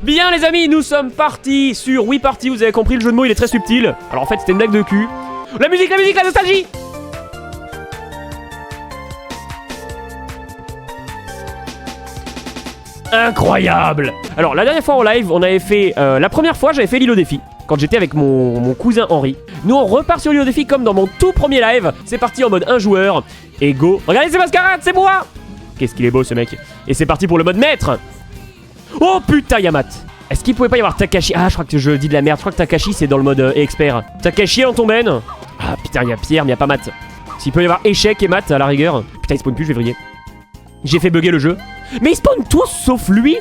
Bien les amis, nous sommes partis sur Wii Party, vous avez compris, le jeu de mots il est très subtil. Alors en fait c'était une blague de cul. La musique, la nostalgie. Incroyable. Alors la dernière fois en live, on avait fait... la première fois j'avais fait l'île au défi, quand j'étais avec mon cousin Henri. Nous on repart sur l'île au défi comme dans mon tout premier live. C'est parti en mode un joueur. Et go. Regardez ces mascarades, c'est moi. Qu'est-ce qu'il est beau ce mec. Et c'est parti pour le mode maître. Oh putain, Yamat. Est-ce qu'il pouvait pas y avoir Takashi? Ah, je crois que je dis de la merde. Je crois que Takashi c'est dans le mode expert. Takashi en ton ben. Ah putain, il y a Pierre mais il y a pas Matt. S'il peut y avoir échec et Matt à la rigueur. Putain, il spawn plus, je vais vriller. J'ai fait bugger le jeu. Mais ils spawnent tous sauf lui.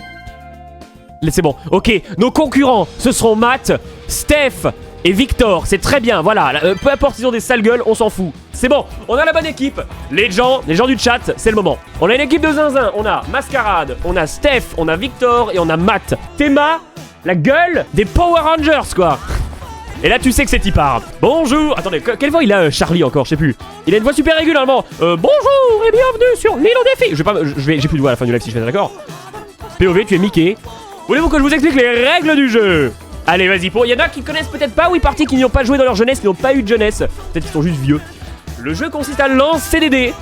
C'est bon, ok. Nos concurrents, ce seront Matt, Steph et Victor. C'est très bien, voilà. Peu importe s'ils ont des sales gueules, on s'en fout. C'est bon, on a la bonne équipe. Les gens du chat, c'est le moment. On a une équipe de zinzin. On a Mascarade, on a Steph, on a Victor et on a Matt. Théma, la gueule des Power Rangers, quoi. Et là, tu sais que c'est Tipar. Bonjour. Attendez, quelle voix il a, Charlie, encore? Je sais plus. Il a une voix super régulièrement. Bonjour et bienvenue sur l'île au défi. J'ai plus de voix à la fin du live si je fais d'accord. POV, tu es Mickey. Voulez-vous que je vous explique les règles du jeu? Allez, vas-y. Il y en a qui connaissent peut-être pas Wii Party, qui n'y ont pas joué dans leur jeunesse, qui n'ont pas eu de jeunesse. Peut-être qu'ils sont juste vieux. Le jeu consiste à lancer des dés.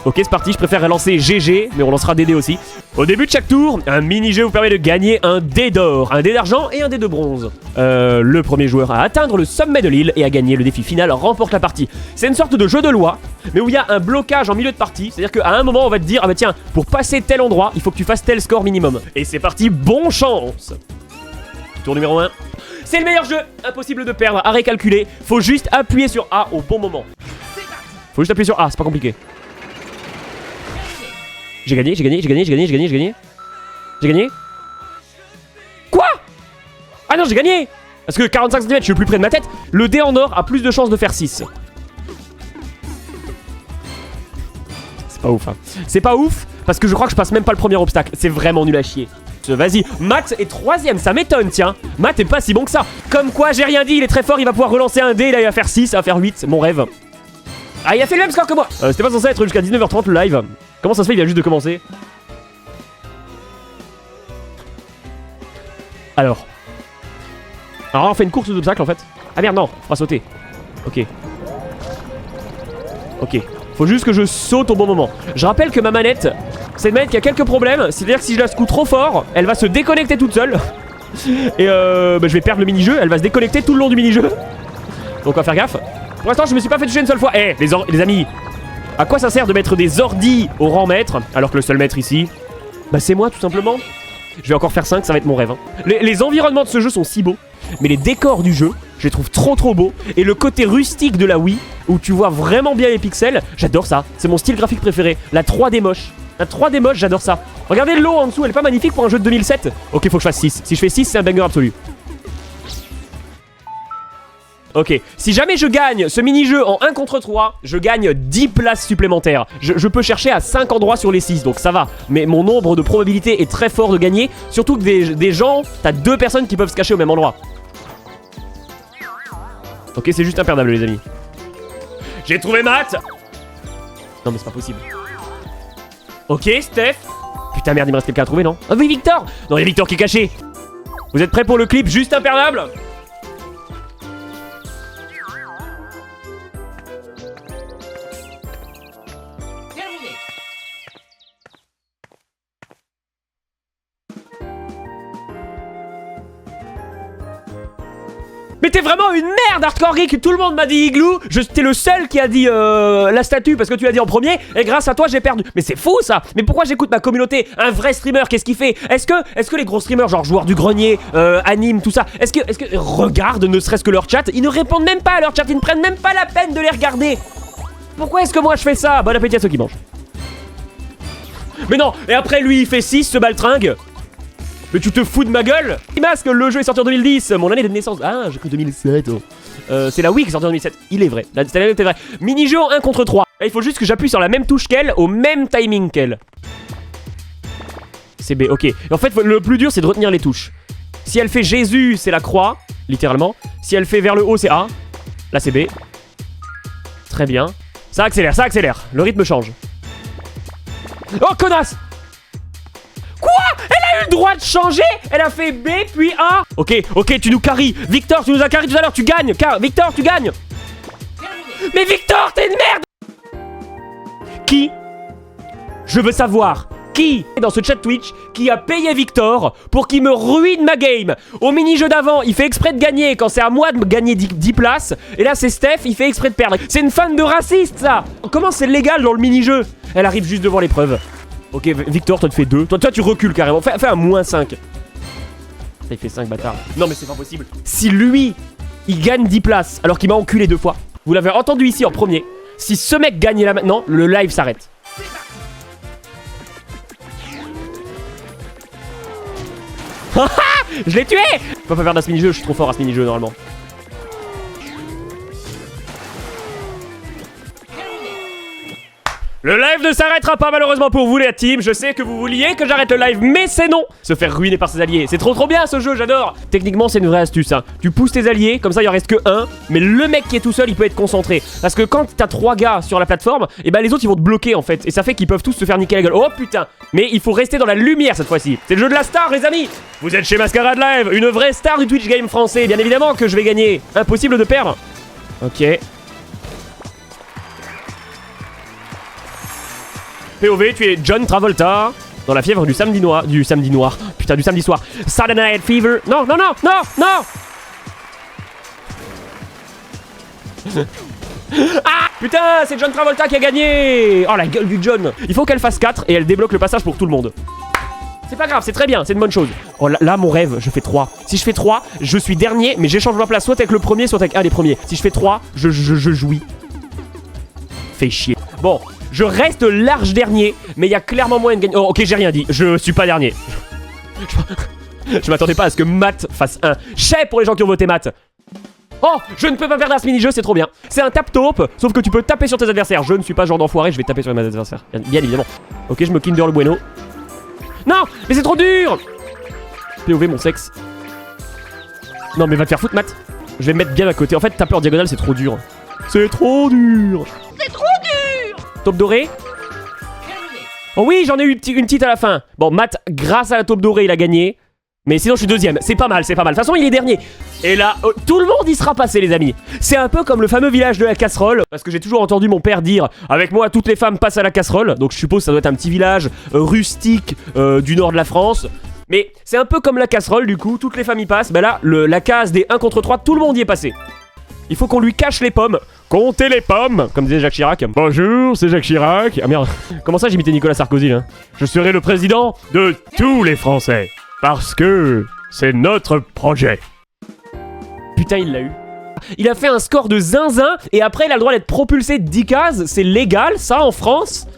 Ok, c'est parti, je préfère lancer GG, mais on lancera des dés aussi. Au début de chaque tour, un mini-jeu vous permet de gagner un dé d'or, un dé d'argent et un dé de bronze. Le premier joueur à atteindre le sommet de l'île et à gagner le défi final remporte la partie. C'est une sorte de jeu de loi, mais où il y a un blocage en milieu de partie. C'est-à-dire qu'à un moment, on va te dire, ah bah tiens, pour passer tel endroit, il faut que tu fasses tel score minimum. Et c'est parti, bon chance. Tour numéro 1. C'est le meilleur jeu, impossible de perdre, à récalculer. Faut juste appuyer sur A au bon moment. Faut juste appuyer sur A, c'est pas compliqué. J'ai gagné. Quoi? Ah non, j'ai gagné. Parce que 45 cm, je suis le plus près de ma tête. Le dé en or a plus de chances de faire 6. C'est pas ouf, hein. C'est pas ouf, parce que je crois que je passe même pas le premier obstacle. C'est vraiment nul à chier. Vas-y, Matt est 3ème, ça m'étonne, tiens. Matt est pas si bon que ça. Comme quoi, j'ai rien dit, il est très fort, il va pouvoir relancer un dé, là il va faire 6, ça va faire 8, c'est mon rêve. Ah, il a fait le même score que moi. C'était pas censé être jusqu'à 19h30 le live. Comment ça se fait, il vient juste de commencer? Alors on fait une course d'obstacles en fait. Ah merde, non, on va sauter. Ok. Faut juste que je saute au bon moment. Je rappelle que ma manette, c'est une manette qui a quelques problèmes. C'est-à-dire que si je la secoue trop fort, elle va se déconnecter toute seule. Et je vais perdre le mini-jeu. Elle va se déconnecter tout le long du mini-jeu. Donc on va faire gaffe. Pour l'instant, je me suis pas fait toucher une seule fois. Eh, les amis, à quoi ça sert de mettre des ordis au rang maître alors que le seul maître ici, bah c'est moi tout simplement. Je vais encore faire 5, ça va être mon rêve, hein. Les environnements de ce jeu sont si beaux, mais les décors du jeu, je les trouve trop beaux. Et le côté rustique de la Wii, où tu vois vraiment bien les pixels, j'adore ça. C'est mon style graphique préféré. La 3D moche. La 3D moche, j'adore ça. Regardez l'eau en dessous, elle est pas magnifique pour un jeu de 2007? Ok, faut que je fasse 6. Si je fais 6, c'est un banger absolu. Ok, si jamais je gagne ce mini-jeu en 1 contre 3, je gagne 10 places supplémentaires. Je peux chercher à 5 endroits sur les 6, donc ça va. Mais mon nombre de probabilités est très fort de gagner. Surtout que des gens, t'as 2 personnes qui peuvent se cacher au même endroit. Ok, c'est juste imperdable les amis. J'ai trouvé Matt. Non mais c'est pas possible. Ok, Steph. Putain merde, il me reste quelqu'un à trouver, non? Ah oui, Victor. Non, il y a Victor qui est caché. Vous êtes prêts pour le clip juste imperdable? Mais t'es vraiment une merde, Hardcore Geek. Tout le monde m'a dit Igloo. T'es le seul qui a dit la statue parce que tu l'as dit en premier. Et grâce à toi, j'ai perdu. Mais c'est fou ça. Mais pourquoi j'écoute ma communauté? Un vrai streamer, qu'est-ce qu'il fait? Est-ce que les gros streamers, genre joueurs du grenier, anime, tout ça, est-ce que regarde ne serait-ce que leur chat? Ils ne répondent même pas à leur chat. Ils ne prennent même pas la peine de les regarder. Pourquoi est-ce que moi je fais ça? Bon appétit à ceux qui mangent. Mais non. Et après lui, il fait 6, ce baltringue. Mais tu te fous de ma gueule? Masque, le jeu est sorti en 2010, mon année de naissance. Ah, j'ai cru 2007. Oh. C'est la Wii qui est sortie en 2007. Il est vrai. Cette année était vrai. Mini-jeu en 1 contre 3. Là, il faut juste que j'appuie sur la même touche qu'elle, au même timing qu'elle. C'est B, ok. Et en fait, le plus dur, c'est de retenir les touches. Si elle fait Jésus, c'est la croix, littéralement. Si elle fait vers le haut, c'est A. Là, c'est B. Très bien. Ça accélère, ça accélère. Le rythme change. Oh, connasse! Quoi? Elle a eu le droit de changer? Elle a fait B puis A. Ok, tu nous carries. Victor, tu nous as carry tout à l'heure, tu gagnes. Victor, tu gagnes. Mais Victor, t'es une merde. Qui? Je veux savoir. Qui, dans ce chat Twitch, qui a payé Victor pour qu'il me ruine ma game? Au mini-jeu d'avant, il fait exprès de gagner quand c'est à moi de gagner 10 places. Et là, c'est Steph, il fait exprès de perdre. C'est une fan de raciste, ça. Comment c'est légal dans le mini-jeu? Elle arrive juste devant l'épreuve. Ok, Victor, toi, tu fais 2. Toi, tu recules carrément. Fais un -5. Il fait 5, bâtard. Non, mais c'est pas possible. Si lui, il gagne 10 places alors qu'il m'a enculé 2 fois, vous l'avez entendu ici en premier. Si ce mec gagne là maintenant, le live s'arrête. Je l'ai tué. Je peux pas faire ce mini-jeu, je suis trop fort à ce mini-jeu normalement. Le live ne s'arrêtera pas malheureusement pour vous les teams. Je sais que vous vouliez que j'arrête le live, mais c'est non. Se faire ruiner par ses alliés, c'est trop bien ce jeu, j'adore. Techniquement c'est une vraie astuce hein. Tu pousses tes alliés, comme ça il en reste que un. Mais le mec qui est tout seul il peut être concentré. Parce que quand t'as 3 gars sur la plateforme, et ben les autres ils vont te bloquer en fait. Et ça fait qu'ils peuvent tous se faire niquer la gueule. Oh putain. Mais il faut rester dans la lumière cette fois-ci. C'est le jeu de la star les amis. Vous êtes chez Mascarade Live, une vraie star du Twitch game français. Bien évidemment que je vais gagner. Impossible de perdre. Ok. POV, tu es John Travolta dans la fièvre du samedi noir. Putain, du samedi soir. Saturday Night Fever. Non. Ah putain, c'est John Travolta qui a gagné. Oh la gueule du John. Il faut qu'elle fasse 4 et elle débloque le passage pour tout le monde. C'est pas grave, c'est très bien, c'est une bonne chose. Oh là, mon rêve, je fais 3. Si je fais 3, je suis dernier, mais j'échange ma place soit avec le premier, soit avec un des premiers. Si je fais 3, je jouis. Fais chier. Bon, je reste large dernier, mais il y a clairement moyen de gagner. Oh, ok, j'ai rien dit. Je suis pas dernier. Je m'attendais pas à ce que Matt fasse 1. Chais pour les gens qui ont voté Matt. Oh, je ne peux pas perdre à ce mini-jeu, c'est trop bien. C'est un tap-taupe, sauf que tu peux taper sur tes adversaires. Je ne suis pas ce genre d'enfoiré, je vais taper sur mes adversaires. Bien évidemment. Ok, je me Kinder le bueno. Non, mais c'est trop dur. POV, mon sexe. Non, mais va te faire foutre, Matt. Je vais me mettre bien à côté. En fait, taper en diagonale, c'est trop dur. C'est trop dur. C'est trop dur. Taupe dorée. Oh oui, j'en ai eu une petite à la fin. Bon, Matt, grâce à la taupe dorée, il a gagné. Mais sinon, je suis deuxième. C'est pas mal, c'est pas mal. De toute façon, il est dernier. Et là, tout le monde y sera passé, les amis. C'est un peu comme le fameux village de la casserole. Parce que j'ai toujours entendu mon père dire avec moi, toutes les femmes passent à la casserole. Donc, je suppose que ça doit être un petit village rustique du nord de la France. Mais c'est un peu comme la casserole, du coup. Toutes les femmes y passent. Ben là, la case des 1 contre 3, tout le monde y est passé. Il faut qu'on lui cache les pommes. Comptez les pommes, comme disait Jacques Chirac. Bonjour, c'est Jacques Chirac. Ah merde, comment ça j'imitais Nicolas Sarkozy là? Je serai le président de tous les Français. Parce que c'est notre projet. Putain, il l'a eu. Il a fait un score de zinzin et après il a le droit d'être propulsé de 10 cases. C'est légal ça en France?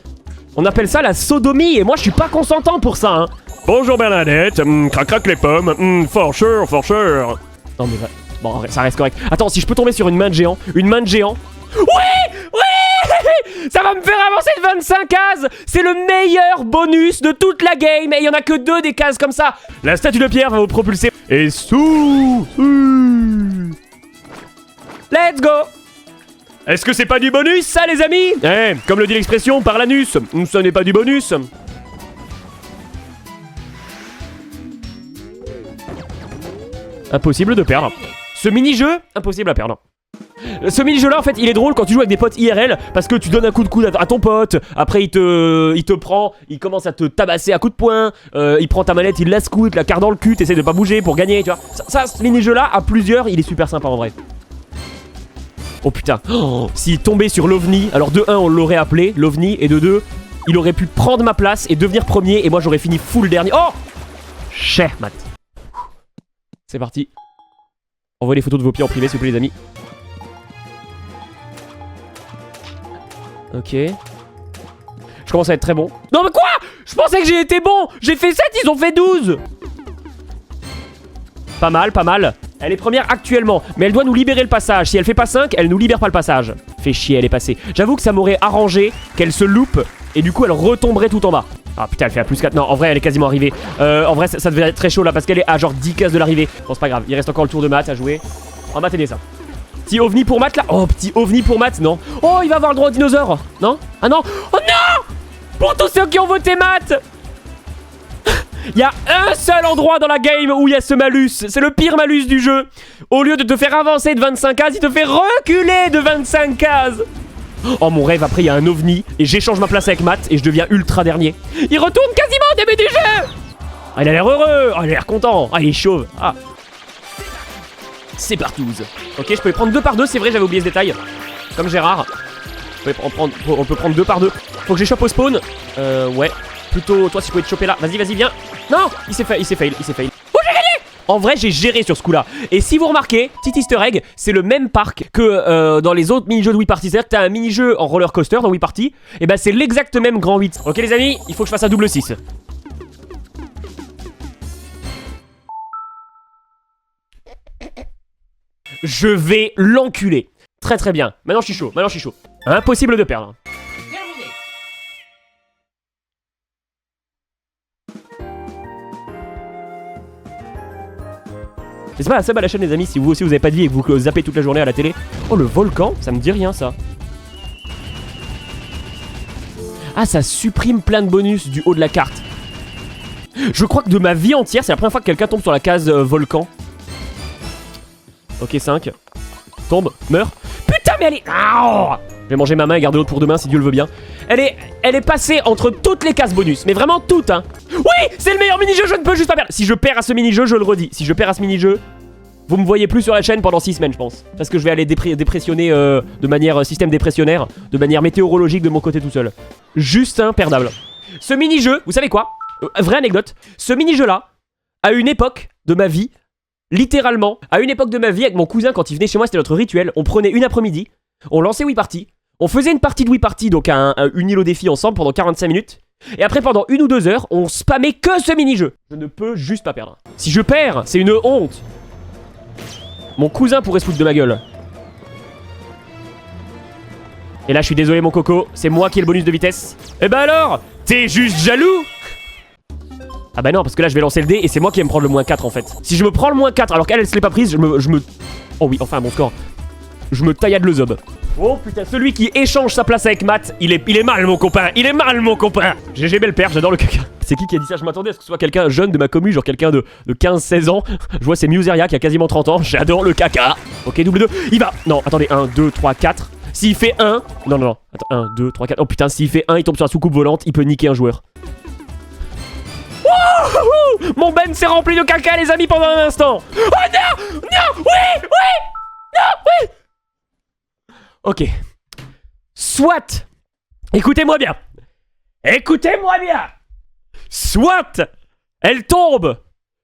On appelle ça la sodomie et moi je suis pas consentant pour ça hein. Bonjour Bernadette, crac les pommes, for sure. Non mais va... Bon, ça reste correct. Attends, si je peux tomber sur une main de géant. Oui, ça va me faire avancer de 25 cases. C'est le meilleur bonus de toute la game. Et il y en a que 2 des cases comme ça. La statue de pierre va vous propulser. Et Let's go. Est-ce que c'est pas du bonus ça les amis? Eh, comme le dit l'expression, par l'anus. Ce n'est pas du bonus. Impossible de perdre. Ce mini-jeu, impossible à perdre. Ce mini-jeu-là, en fait, il est drôle quand tu joues avec des potes IRL parce que tu donnes un coup de coude à ton pote, après il te prend, il commence à te tabasser à coups de poing, il prend ta manette, il la scoute, la carte dans le cul, t'essaies de pas bouger pour gagner, tu vois. Ça ce mini-jeu-là, à plusieurs, il est super sympa en vrai. Oh putain, s'il tombait sur l'OVNI, alors de 1, on l'aurait appelé, l'OVNI, et de 2, il aurait pu prendre ma place et devenir premier, et moi j'aurais fini full dernier. Oh cher Matt. C'est parti. Envoyez les photos de vos pieds en privé, s'il vous plaît, les amis. Ok. Je commence à être très bon. Non, mais quoi? Je pensais que j'ai été bon. J'ai fait 7, ils ont fait 12. Pas mal, pas mal. Elle est première actuellement, mais elle doit nous libérer le passage. Si elle fait pas 5, elle nous libère pas le passage. Fait chier, elle est passée. J'avoue que ça m'aurait arrangé qu'elle se loupe et du coup elle retomberait tout en bas. Ah putain, elle fait à plus 4. Non, en vrai, elle est quasiment arrivée. En vrai, ça devait être très chaud là parce qu'elle est à genre 10 cases de l'arrivée. Bon, c'est pas grave. Il reste encore le tour de Matt à jouer. En Matt, aidez ça. Petit ovni pour Matt là. Oh, petit ovni pour Matt, non. Oh, il va avoir le droit au dinosaure. Non? Ah non. Oh non! Pour tous ceux qui ont voté Matt! Il y a un seul endroit dans la game où il y a ce malus. C'est le pire malus du jeu. Au lieu de te faire avancer de 25 cases, il te fait reculer de 25 cases. Oh mon rêve, après il y a un ovni et j'échange ma place avec Matt et je deviens ultra dernier. Il retourne quasiment au début du jeu. Ah, il a l'air heureux, ah, il a l'air content. Ah, il est chauve. Ah. C'est partouze. Ok, je peux les prendre 2 par 2, c'est vrai, j'avais oublié ce détail. Comme Gérard. On peut prendre 2 par 2. Faut que j'échoppe au spawn. Ouais. Plutôt, toi, si je pouvais te choper là. Vas-y, vas-y, viens. Non, il s'est fail. Oh, j'ai gagné. En vrai, j'ai géré sur ce coup-là. Et si vous remarquez, petit easter egg, c'est le même parc que dans les autres mini-jeux de Wii Party. C'est-à-dire que t'as un mini-jeu en roller coaster dans Wii Party. Et bah, c'est l'exact même grand 8. Ok, les amis, il faut que je fasse un double 6. Je vais l'enculer. Très très bien. Maintenant, je suis chaud. Impossible de perdre. C'est pas la sub à la chaîne les amis si vous aussi vous avez pas de vie et que vous zappez toute la journée à la télé. Oh le volcan, ça me dit rien ça. Ah ça supprime plein de bonus du haut de la carte. Je crois que de ma vie entière c'est la première fois que quelqu'un tombe sur la case volcan. Ok 5. Tombe, meurt. Putain mais elle est... Oh, je vais manger ma main et garder l'autre pour demain si Dieu le veut bien. Elle est passée entre toutes les cases bonus. Mais vraiment toutes hein. Oui, c'est le meilleur mini-jeu, je ne peux juste pas perdre. Si je perds à ce mini-jeu, je le redis. Si je perds à ce mini-jeu, vous me voyez plus sur la chaîne pendant 6 semaines, je pense. Parce que je vais aller dépressionner de manière système dépressionnaire, de manière météorologique de mon côté tout seul. Juste imperdable. Ce mini-jeu, vous savez quoi? Vraie anecdote. Ce mini-jeu-là, à une époque de ma vie, littéralement, à une époque de ma vie, avec mon cousin, quand il venait chez moi, c'était notre rituel. On prenait une après-midi, on lançait Wii Party, on faisait une partie de Wii Party, donc une île au défi ensemble pendant 45 minutes. Et après, pendant 1 ou 2 heures, on spammait que ce mini-jeu. Je ne peux juste pas perdre. Si je perds, c'est une honte. Mon cousin pourrait se foutre de ma gueule. Et là, je suis désolé, mon coco. C'est moi qui ai le bonus de vitesse. Eh ben alors, t'es juste jaloux? Ah bah non, parce que là, je vais lancer le dé et c'est moi qui vais me prendre le -4 en fait. Si je me prends le -4 alors qu'elle, elle se l'est pas prise, je me... Oh oui, enfin, un bon score. Je me taillade le zob. Oh putain, celui qui échange sa place avec Matt, il est mal mon copain, il est mal mon copain. GG belle père, j'adore le caca. C'est qui a dit ça? Je m'attendais à ce que ce soit quelqu'un jeune de ma commu, genre quelqu'un de 15-16 ans. Je vois c'est Museria qui a quasiment 30 ans, j'adore le caca. Ok, double 2, il va. Non, attendez, 1, 2, 3, 4. S'il fait 1, non, attends, 1, 2, 3, 4. Oh putain, s'il fait 1, il tombe sur la soucoupe volante, il peut niquer un joueur. Wouhou! Mon ben s'est rempli de caca les amis pendant un instant. Oh non! Non! Oui! Non! Oui! Ok. Soit, écoutez-moi bien. Soit, elle tombe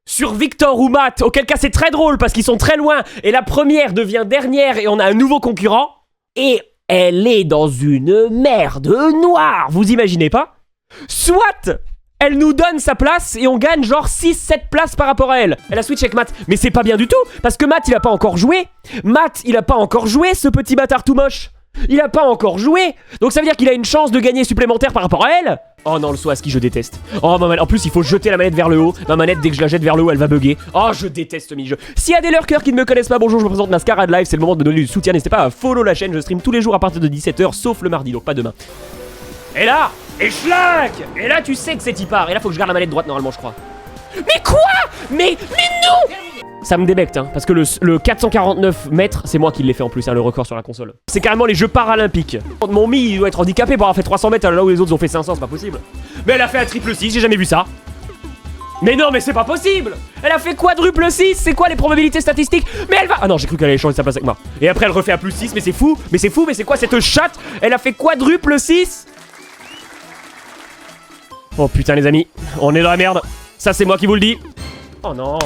sur Victor ou Matt, auquel cas c'est très drôle parce qu'ils sont très loin et la première devient dernière et on a un nouveau concurrent. Et elle est dans une merde noire, vous imaginez pas? Soit, elle nous donne sa place et on gagne genre 6-7 places par rapport à elle. Elle a switch avec Matt, mais c'est pas bien du tout parce que Matt il a pas encore joué. Ce petit bâtard tout moche. Il a pas encore joué. Donc ça veut dire qu'il a une chance de gagner supplémentaire par rapport à elle. Oh non, le saut à ski, je déteste. Oh ma manette, en plus il faut jeter la manette vers le haut. Ma manette, dès que je la jette vers le haut, elle va bugger. Oh, je déteste ce mini-jeu. S'il y a des lurkers qui ne me connaissent pas, bonjour, je me présente Mascarade Live. C'est le moment de donner du soutien. N'hésitez pas à follow la chaîne. Je stream tous les jours à partir de 17h, sauf le mardi, donc pas demain. Et là, et schlack. Et là, tu sais que c'est y part. Et là, faut que je garde la manette droite normalement, je crois. Mais quoi? Mais non! Ça me débecte, hein, parce que le 449 mètres, c'est moi qui l'ai fait en plus, hein, le record sur la console. C'est carrément les Jeux Paralympiques. Mon Mi, il doit être handicapé pour avoir fait 300 mètres là où les autres ont fait 500, c'est pas possible. Mais elle a fait un triple 6, j'ai jamais vu ça. Mais non, mais c'est pas possible! Elle a fait quadruple 6, c'est quoi les probabilités statistiques? Mais elle va... Ah non, j'ai cru qu'elle allait changer sa place avec moi. Et après, elle refait un plus 6, mais c'est fou, mais c'est quoi cette chatte? Elle a fait quadruple 6. Oh putain, les amis, on est dans la merde. Ça, c'est moi qui vous le dis. Oh non,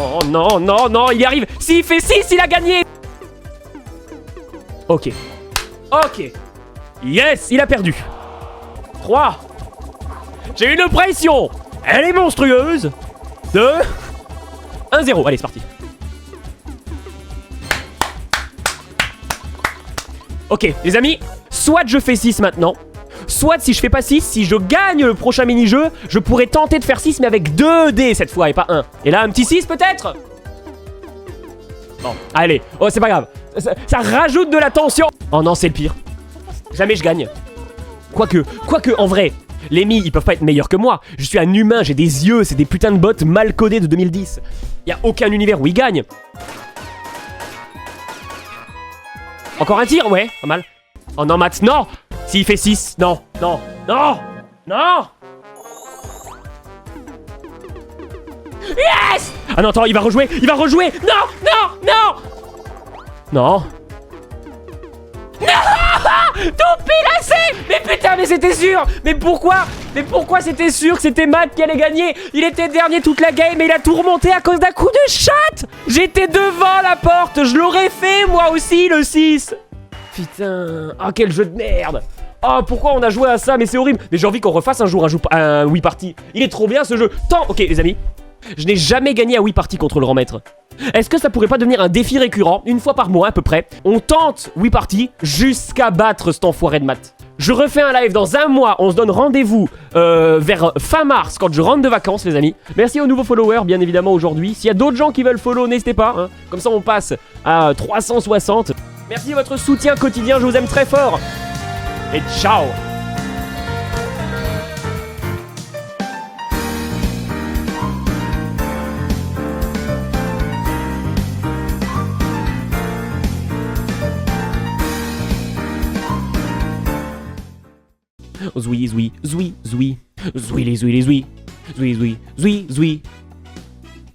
il y arrive. S'il fait 6, il a gagné. Ok. Yes, il a perdu. 3. J'ai une pression. Elle est monstrueuse. 2. 1-0. Allez, c'est parti. Ok, les amis, soit je fais 6 maintenant. Soit si je fais pas 6, si je gagne le prochain mini-jeu, je pourrais tenter de faire 6 mais avec 2 dés cette fois et pas 1. Et là un petit 6 peut-être. Bon, allez, oh c'est pas grave. Ça rajoute de la tension. Oh non, c'est le pire. Jamais je gagne. Quoique, en vrai, Les Mi, ils peuvent pas être meilleurs que moi. Je suis un humain, j'ai des yeux, c'est des putains de bots mal codés de 2010. Y a aucun univers où ils gagnent. Encore un tir, ouais, pas mal. Oh non, Matt, non. S'il fait 6, non, non, non, non. Yes. Ah non, attends, il va rejouer, il va rejouer. Non, non, non. Non. Tout pilassé. Mais putain, mais c'était sûr. Mais pourquoi c'était sûr que c'était Matt qui allait gagner? Il était dernier toute la game et il a tout remonté à cause d'un coup de chat. J'étais devant la porte, je l'aurais fait moi aussi le 6. Putain, oh quel jeu de merde. Oh pourquoi on a joué à ça, mais c'est horrible. Mais j'ai envie qu'on refasse un jour un Wii Party. Il est trop bien ce jeu. Ok les amis, je n'ai jamais gagné à Wii Party contre le grand maître. Est-ce que ça pourrait pas devenir un défi récurrent, une fois par mois à peu près? On tente Wii Party jusqu'à battre cet enfoiré de maths. Je refais un live dans un mois, on se donne rendez-vous vers fin mars quand je rentre de vacances les amis. Merci aux nouveaux followers bien évidemment aujourd'hui. S'il y a d'autres gens qui veulent follow, n'hésitez pas, hein. Comme ça on passe à 360. Merci de votre soutien quotidien, je vous aime très fort. Et ciao. Zoui, zoui, zoui, zoui. Zoui les zoui les zoui. Zoui, zoui, zoui, zoui.